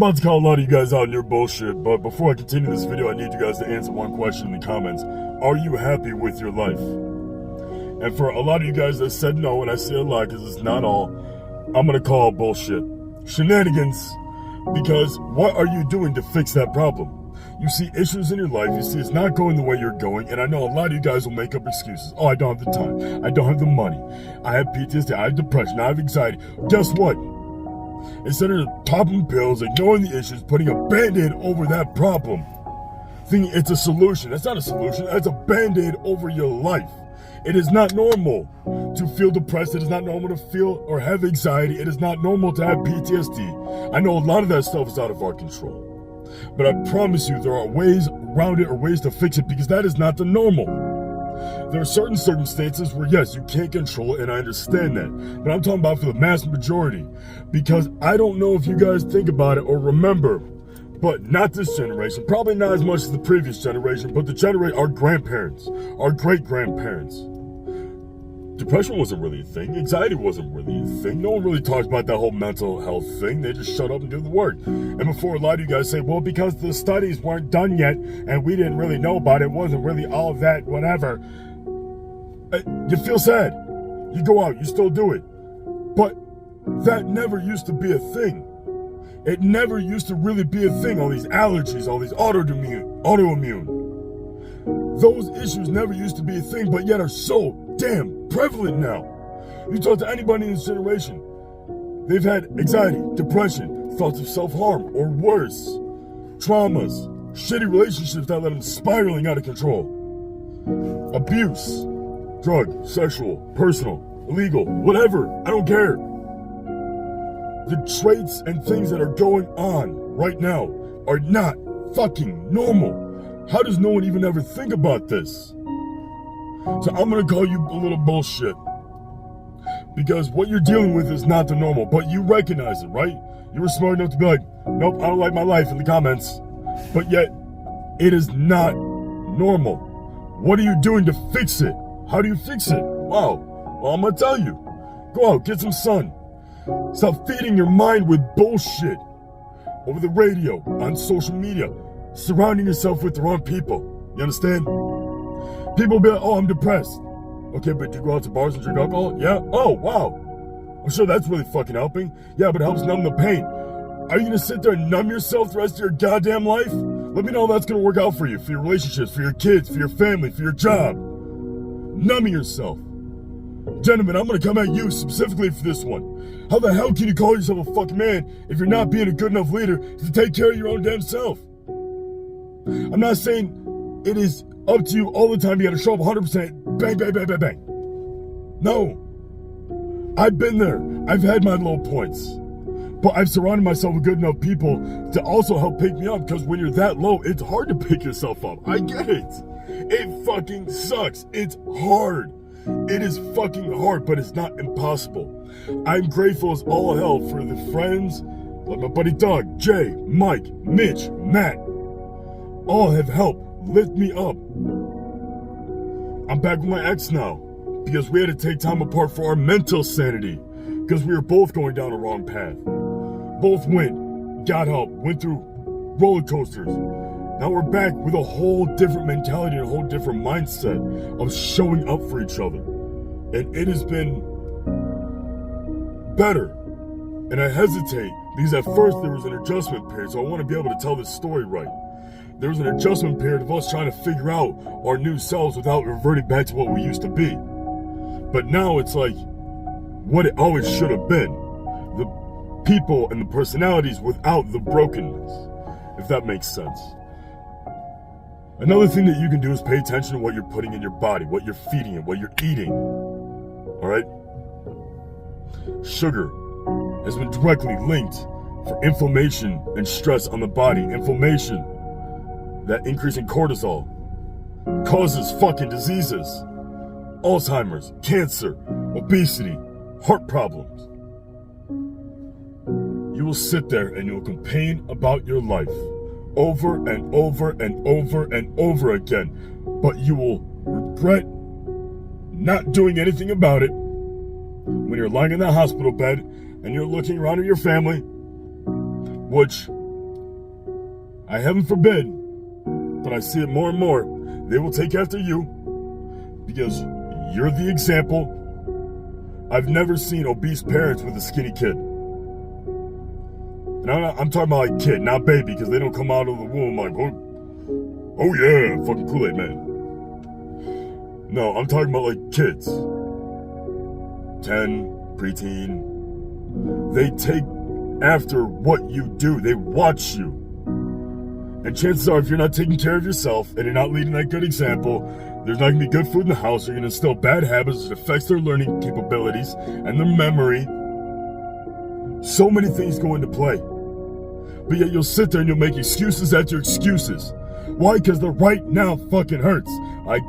about to call a lot of you guys out on your bullshit, but before I continue this video, I need you guys to answer one question in the comments. Are you happy with your life? And for a lot of you guys that said no, and I say a lot because it's not all, I'm going to call bullshit. Shenanigans. Because what are you doing to fix that problem? You see issues in your life, you see it's not going the way you're going, and I know a lot of you guys will make up excuses. Oh, I don't have the time. I don't have the money. I have PTSD. I have depression. I have anxiety. Guess what? Instead of popping pills, ignoring the issues, putting a Band-Aid over that problem, thinking it's a solution. That's not a solution. That's a Band-Aid over your life. It is not normal to feel depressed. It is not normal to feel or have anxiety. It is not normal to have PTSD. I know a lot of that stuff is out of our control. But I promise you there are ways around it or ways to fix it because that is not the normal. There are certain circumstances where, yes, you can't control it, and I understand that. But I'm talking about for the mass majority. Because I don't know if you guys think about it or remember, but not this generation, probably not as much as the previous generation, but our grandparents, our great-grandparents. Depression wasn't really a thing. Anxiety wasn't really a thing. No one really talks about that whole mental health thing. They just shut up and do the work. And before a lot of you guys say, well, because the studies weren't done yet and we didn't really know about it, wasn't really all that, whatever. You feel sad. You go out, you still do it. But that never used to be a thing. It never used to really be a thing. All these allergies, all these autoimmune. Those issues never used to be a thing, but yet are so damn prevalent now. You talk to anybody in this generation, they've had anxiety, depression, thoughts of self-harm, or worse, traumas, shitty relationships that let them spiraling out of control, abuse, drug, sexual, personal, illegal, whatever, I don't care. The traits and things that are going on right now are not fucking normal. How does no one even ever think about this? So I'm going to call you a little bullshit. Because what you're dealing with is not the normal, but you recognize it, right? You were smart enough to be like, nope, I don't like my life in the comments. But yet, it is not normal. What are you doing to fix it? How do you fix it? Wow. Well, I'm going to tell you. Go out, get some sun. Stop feeding your mind with bullshit. Over the radio, on social media. Surrounding yourself with the wrong people. You understand? People be like, oh, I'm depressed. Okay, but do you go out to bars and drink alcohol? Yeah? Oh, wow. I'm sure that's really fucking helping. Yeah, but it helps numb the pain. Are you gonna sit there and numb yourself the rest of your goddamn life? Let me know how that's gonna work out for you, for your relationships, for your kids, for your family, for your job. Numbing yourself. Gentlemen, I'm gonna come at you specifically for this one. How the hell can you call yourself a fucking man if you're not being a good enough leader to take care of your own damn self? I'm not saying it is up to you all the time. You gotta show up 100%, bang, bang, bang, bang, bang. No. I've been there. I've had my low points. But I've surrounded myself with good enough people to also help pick me up, because when you're that low, it's hard to pick yourself up. I get it. It fucking sucks. It's hard. It is fucking hard, but it's not impossible. I'm grateful as all hell for the friends, like my buddy Doug, Jay, Mike, Mitch, Matt. All have helped lift me up. I'm back with my ex now because we had to take time apart for our mental sanity because we were both going down a wrong path. Both got help, went through roller coasters. Now we're back with a whole different mentality and a whole different mindset of showing up for each other. And it has been better. And I hesitate because at first there was an adjustment period, so I want to be able to tell this story right. There was an adjustment period of us trying to figure out our new selves without reverting back to what we used to be. But now it's like what it always should have been. The people and the personalities without the brokenness, if that makes sense. Another thing that you can do is pay attention to what you're putting in your body, what you're feeding it, what you're eating. All right? Sugar has been directly linked for inflammation and stress on the body. Inflammation, that increase in cortisol, causes fucking diseases. Alzheimer's, cancer, obesity, heart problems. You will sit there and you will complain about your life over and over and over and over again, but you will regret not doing anything about it when you're lying in that hospital bed and you're looking around at your family, which I heaven forbid, but I see it more and more, they will take after you because you're the example. I've never seen obese parents with a skinny kid. And I'm talking about like kid, not baby, because they don't come out of the womb like, oh yeah, fucking Kool-Aid man. No, I'm talking about like kids. 10, preteen. They take after what you do. They watch you. And chances are, if you're not taking care of yourself and you're not leading that good example, there's not going to be good food in the house. You're going to instill bad habits that affects their learning capabilities and their memory. So many things go into play. But yet you'll sit there and you'll make excuses after excuses. Why? Because the right now fucking hurts. I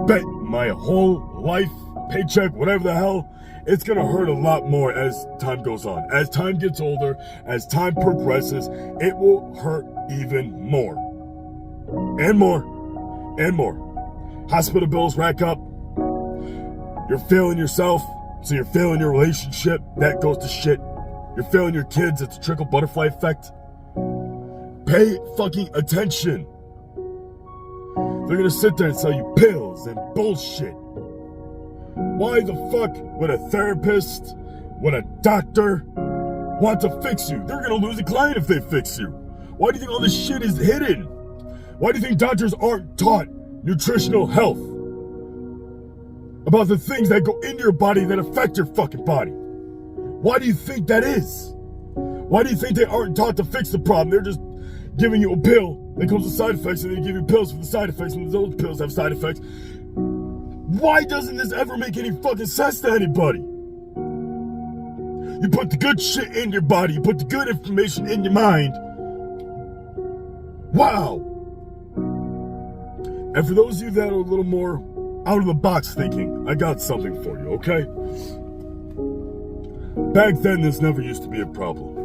bet my whole life, paycheck, whatever the hell, it's going to hurt a lot more as time goes on. As time gets older, as time progresses, it will hurt even more. And more. And more. Hospital bills rack up. You're failing yourself, so you're failing your relationship. That goes to shit. You're failing your kids. It's a trickle butterfly effect. Pay fucking attention. They're gonna sit there and sell you pills and bullshit. Why the fuck would a therapist, would a doctor want to fix you? They're gonna lose a client if they fix you. Why do you think all this shit is hidden? Why do you think doctors aren't taught nutritional health? About the things that go into your body that affect your fucking body. Why do you think that is? Why do you think they aren't taught to fix the problem? They're just giving you a pill that comes with side effects, and they give you pills for the side effects, and those pills have side effects. Why doesn't this ever make any fucking sense to anybody? You put the good shit in your body, you put the good information in your mind. Wow. And for those of you that are a little more out of the box thinking, I got something for you, okay? Back then, this never used to be a problem.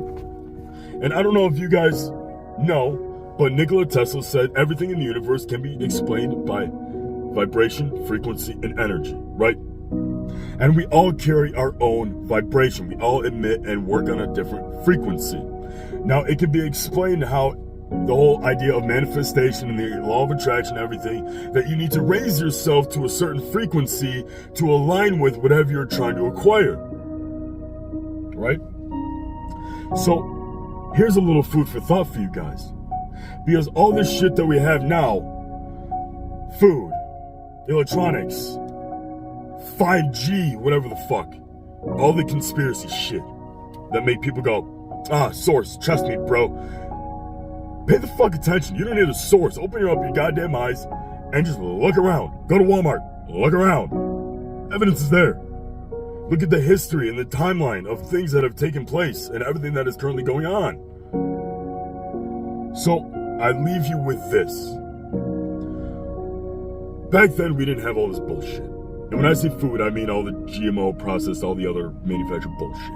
And I don't know if you guys know, but Nikola Tesla said everything in the universe can be explained by vibration, frequency, and energy, right? And we all carry our own vibration. We all emit and work on a different frequency. Now, it can be explained how the whole idea of manifestation and the law of attraction, everything, that you need to raise yourself to a certain frequency to align with whatever you're trying to acquire, right? So, here's a little food for thought for you guys. Because all this shit that we have now, food, electronics, 5G, whatever the fuck, all the conspiracy shit that make people go, source, trust me, bro. Pay the fuck attention. You don't need a source. Open your goddamn eyes and just look around. Go to Walmart. Look around. Evidence is there. Look at the history and the timeline of things that have taken place and everything that is currently going on. So, I leave you with this. Back then, we didn't have all this bullshit. And when I say food, I mean all the GMO processed, all the other manufactured bullshit.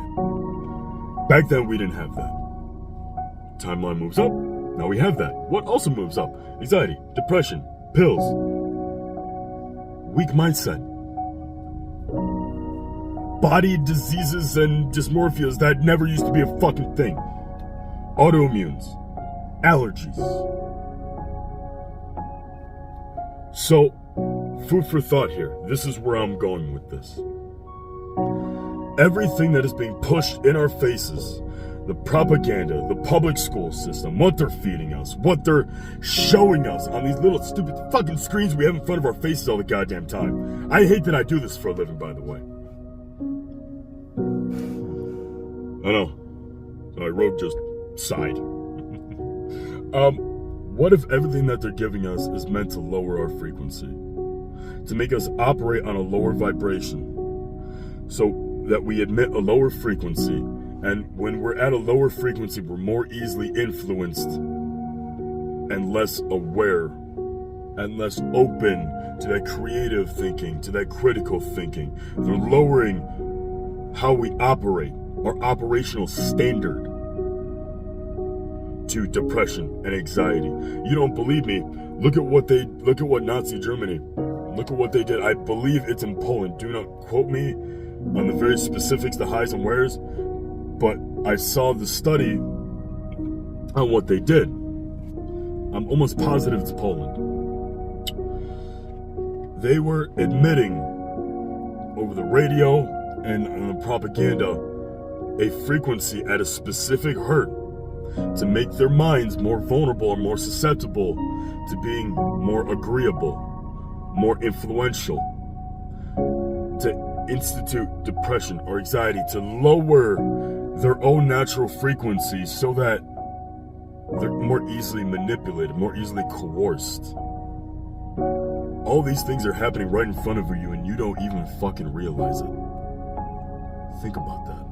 Back then, we didn't have that. Timeline moves up. Now we have that. What also moves up? Anxiety, depression, pills, weak mindset, body diseases and dysmorphias that never used to be a fucking thing, autoimmunes, allergies. So, food for thought here. This is where I'm going with this. Everything that is being pushed in our faces, the propaganda, the public school system, what they're feeding us, what they're showing us on these little stupid fucking screens we have in front of our faces all the goddamn time. I hate that I do this for a living, by the way. I know. My rogue just sighed. What if everything that they're giving us is meant to lower our frequency? To make us operate on a lower vibration, so that we emit a lower frequency, and when we're at a lower frequency, we're more easily influenced and less aware and less open to that creative thinking, to that critical thinking. They're lowering how we operate, our operational standard, to depression and anxiety. You don't believe me? Look at what Nazi Germany, look at what they did. I believe it's in Poland. Do not quote me on the very specifics, the highs and wheres, but I saw the study on what they did. I'm almost positive it's Poland. They were admitting over the radio and on the propaganda a frequency at a specific hertz to make their minds more vulnerable or more susceptible to being more agreeable, more influential, to institute depression or anxiety, to lower their own natural frequencies so that they're more easily manipulated, more easily coerced. All these things are happening right in front of you and you don't even fucking realize it. Think about that.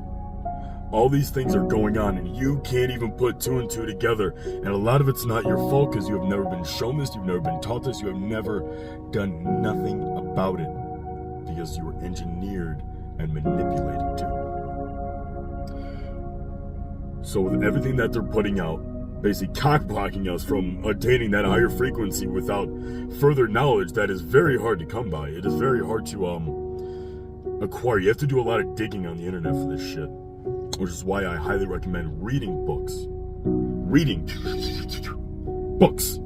All these things are going on and you can't even put two and two together. And a lot of it's not your fault because you have never been shown this, you've never been taught this, you have never done nothing about it because you were engineered and manipulated to. So with everything that they're putting out, basically cock-blocking us from attaining that higher frequency without further knowledge that is very hard to come by. It is very hard to acquire. You have to do a lot of digging on the internet for this shit. Which is why I highly recommend reading books. Reading books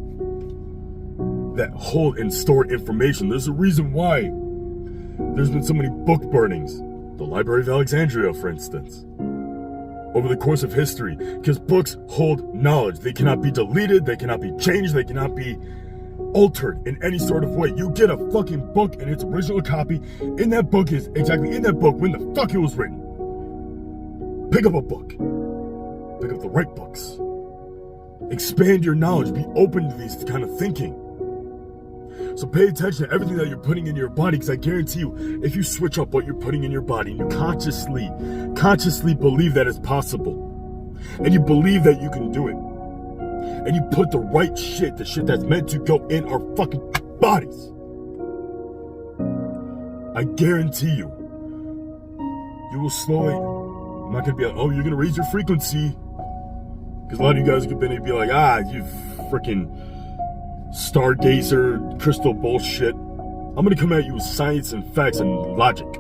that hold and store information. There's a reason why there's been so many book burnings. The Library of Alexandria, for instance. Over the course of history. Because books hold knowledge. They cannot be deleted. They cannot be changed. They cannot be altered in any sort of way. You get a fucking book and its original copy. In that book is exactly in that book when the fuck it was written. Pick up a book. Pick up the right books. Expand your knowledge. Be open to these kind of thinking. So pay attention to everything that you're putting in your body, because I guarantee you, if you switch up what you're putting in your body and you consciously believe that it's possible, and you believe that you can do it, and you put the right shit, the shit that's meant to go in our fucking bodies, I guarantee you, you will slowly... I'm not going to be like, oh, you're going to raise your frequency. Because a lot of you guys are going to be like, you freaking stargazer, crystal bullshit. I'm going to come at you with science and facts and logic.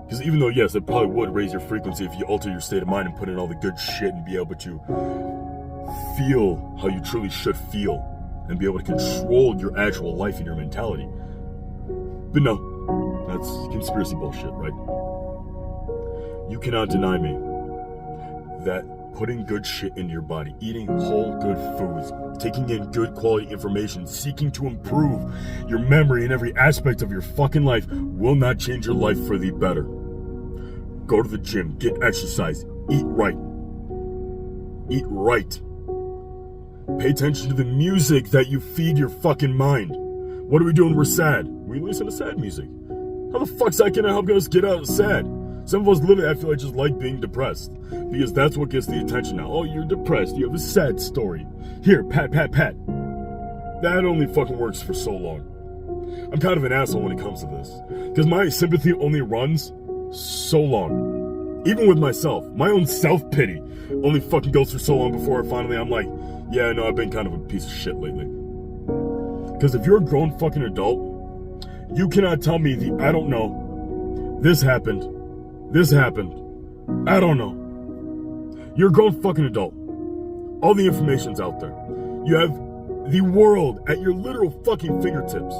Because even though, yes, it probably would raise your frequency if you alter your state of mind and put in all the good shit and be able to feel how you truly should feel and be able to control your actual life and your mentality. But no, that's conspiracy bullshit, right? You cannot deny me that putting good shit into your body, eating whole good foods, taking in good quality information, seeking to improve your memory in every aspect of your fucking life will not change your life for the better. Go to the gym, get exercise, eat right. Eat right. Pay attention to the music that you feed your fucking mind. What are we doing when we're sad? We listen to sad music. How the fuck's that gonna help us get out of sad? Some of us literally, I feel like, just like being depressed. Because that's what gets the attention now. Oh, you're depressed. You have a sad story. Here, pat, pat, pat. That only fucking works for so long. I'm kind of an asshole when it comes to this. Because my sympathy only runs so long. Even with myself. My own self-pity only fucking goes for so long before finally I'm like, yeah, no, I've been kind of a piece of shit lately. Because if you're a grown fucking adult, you cannot tell me I don't know. This happened. I don't know. You're a grown fucking adult. All the information's out there. You have the world at your literal fucking fingertips.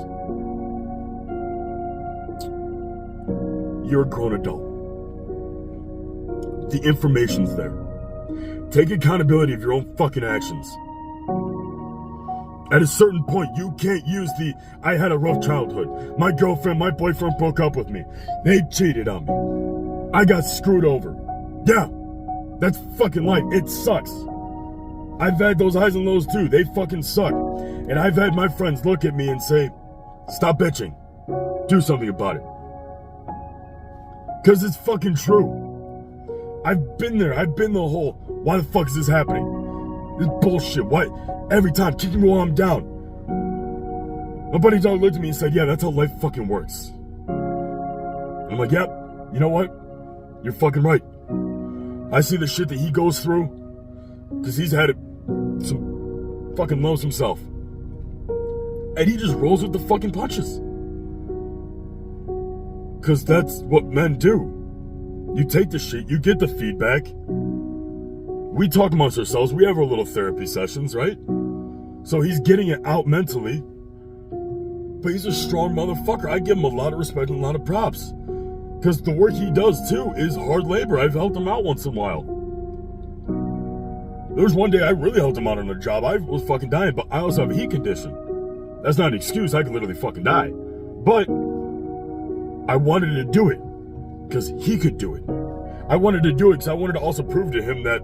You're a grown adult. The information's there. Take accountability of your own fucking actions. At a certain point, you can't use I had a rough childhood. My girlfriend, my boyfriend broke up with me. They cheated on me. I got screwed over. Yeah, that's fucking life. It sucks. I've had those highs and lows too. They fucking suck. And I've had my friends look at me and say, stop bitching. Do something about it. Because it's fucking true. I've been there. I've been the whole, why the fuck is this happening? This bullshit. Why? Every time, kicking me while I'm down. My buddy dog looked at me and said, yeah, that's how life fucking works. And I'm like, yep, you know what? You're fucking right. I see the shit that he goes through because he's had some fucking lows himself. And he just rolls with the fucking punches. Because that's what men do. You take the shit, you get the feedback, we talk amongst ourselves. We have our little therapy sessions, right? So he's getting it out mentally. But he's a strong motherfucker. I give him a lot of respect and a lot of props. Because the work he does, too, is hard labor. I've helped him out once in a while. There was one day I really helped him out on a job. I was fucking dying, but I also have a heat condition. That's not an excuse. I could literally fucking die. But I wanted to do it because he could do it. I wanted to do it because I wanted to also prove to him that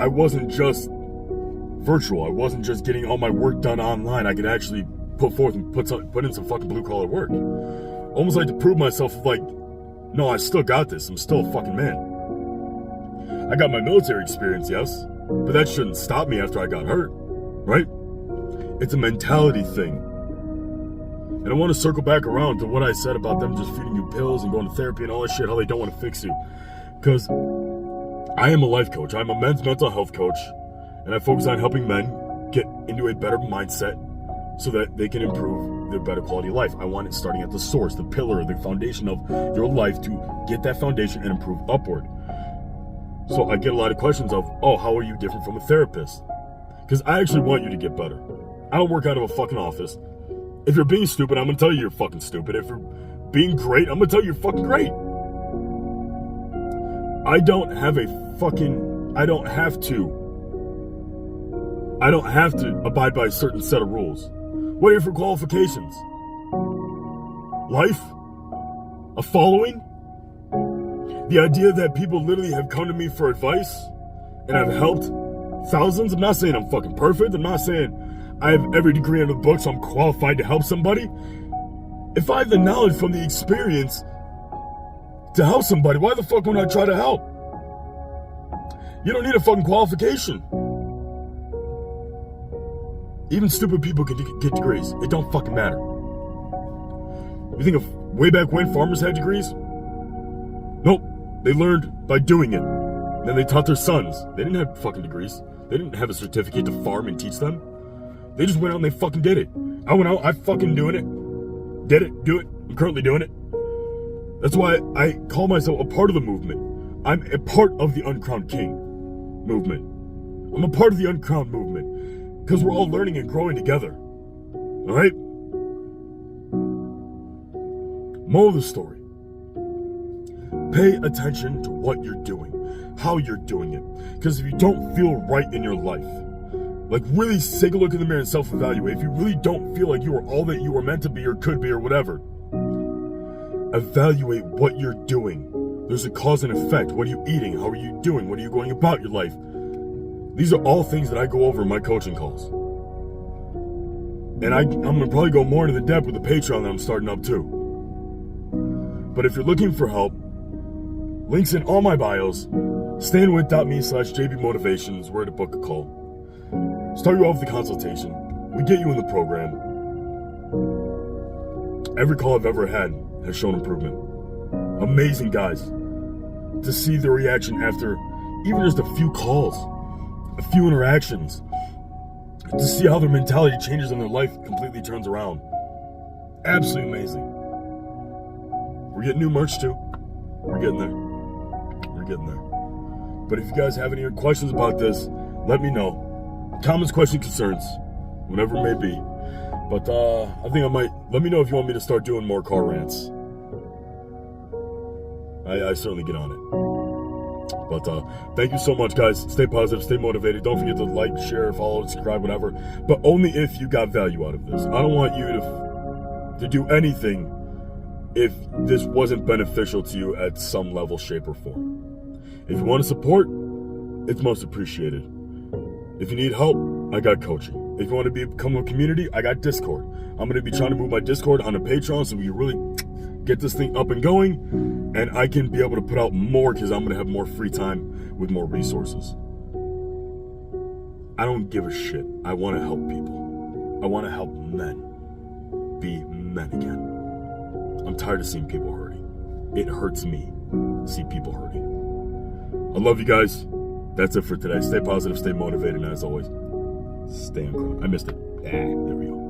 I wasn't just virtual. I wasn't just getting all my work done online. I could actually put forth and put in some fucking blue collar work. Almost like to prove myself, like, no, I still got this. I'm still a fucking man. I got my military experience, yes, but that shouldn't stop me after I got hurt, right? It's a mentality thing. And I want to circle back around to what I said about them just feeding you pills and going to therapy and all that shit, how they don't want to fix you. Because I am a life coach. I'm a men's mental health coach, and I focus on helping men get into a better mindset so that they can improve their better quality of life. I want it starting at the source, the pillar, the foundation of your life to get that foundation and improve upward. So I get a lot of questions of, oh, how are you different from a therapist? Because I actually want you to get better. I don't work out of a fucking office. If you're being stupid, I'm going to tell you you're fucking stupid. If you're being great, I'm going to tell you you're fucking great. I don't have to abide by a certain set of rules. What are your for qualifications? Life? A following? The idea that people literally have come to me for advice and I've helped thousands. I'm not saying I'm fucking perfect. I'm not saying I have every degree under the book so I'm qualified to help somebody. If I have the knowledge from the experience to help somebody, why the fuck wouldn't I try to help? You don't need a fucking qualification. Even stupid people can get degrees. It don't fucking matter. You think of way back when farmers had degrees? Nope. They learned by doing it. Then they taught their sons. They didn't have fucking degrees. They didn't have a certificate to farm and teach them. They just went out and they fucking did it. I went out, I fucking doing it. Did it, do it. I'm currently doing it. That's why I call myself a part of the movement. I'm a part of the Uncrowned King movement. I'm a part of the Uncrowned movement. Because we're all learning and growing together. Alright? Moral of the story. Pay attention to what you're doing, how you're doing it. Because if you don't feel right in your life, like really take a look in the mirror and self-evaluate. If you really don't feel like you are all that you were meant to be or could be or whatever, evaluate what you're doing. There's a cause and effect. What are you eating? How are you doing? What are you going about your life? These are all things that I go over in my coaching calls. And I'm going to probably go more into the depth with the Patreon that I'm starting up too. But if you're looking for help, links in all my bios. Standwith.me/JBmotivation is where to book a call. Start you off with the consultation. We get you in the program. Every call I've ever had has shown improvement. Amazing guys. To see their reaction after even just a few calls, a few interactions, to see how their mentality changes and their life completely turns around. Absolutely amazing. We're getting new merch too. We're getting there. We're getting there. But if you guys have any questions about this, let me know. Comments, questions, concerns, whatever it may be. But I think I might, let me know if you want me to start doing more car rants. I certainly get on it. But thank you so much, guys. Stay positive, stay motivated. Don't forget to like, share, follow, subscribe, whatever. But only if you got value out of this. I don't want you to do anything if this wasn't beneficial to you at some level, shape, or form. If you want to support, it's most appreciated. If you need help, I got coaching. If you want to become a community, I got Discord. I'm going to be trying to move my Discord on a Patreon so we can really get this thing up and going, and I can be able to put out more because I'm going to have more free time with more resources. I don't give a shit. I want to help people. I want to help men be men again. I'm tired of seeing people hurting. It hurts me to see people hurting. I love you guys. That's it for today. Stay positive, stay motivated, and as always, stay uncrowned. I missed it. There we go.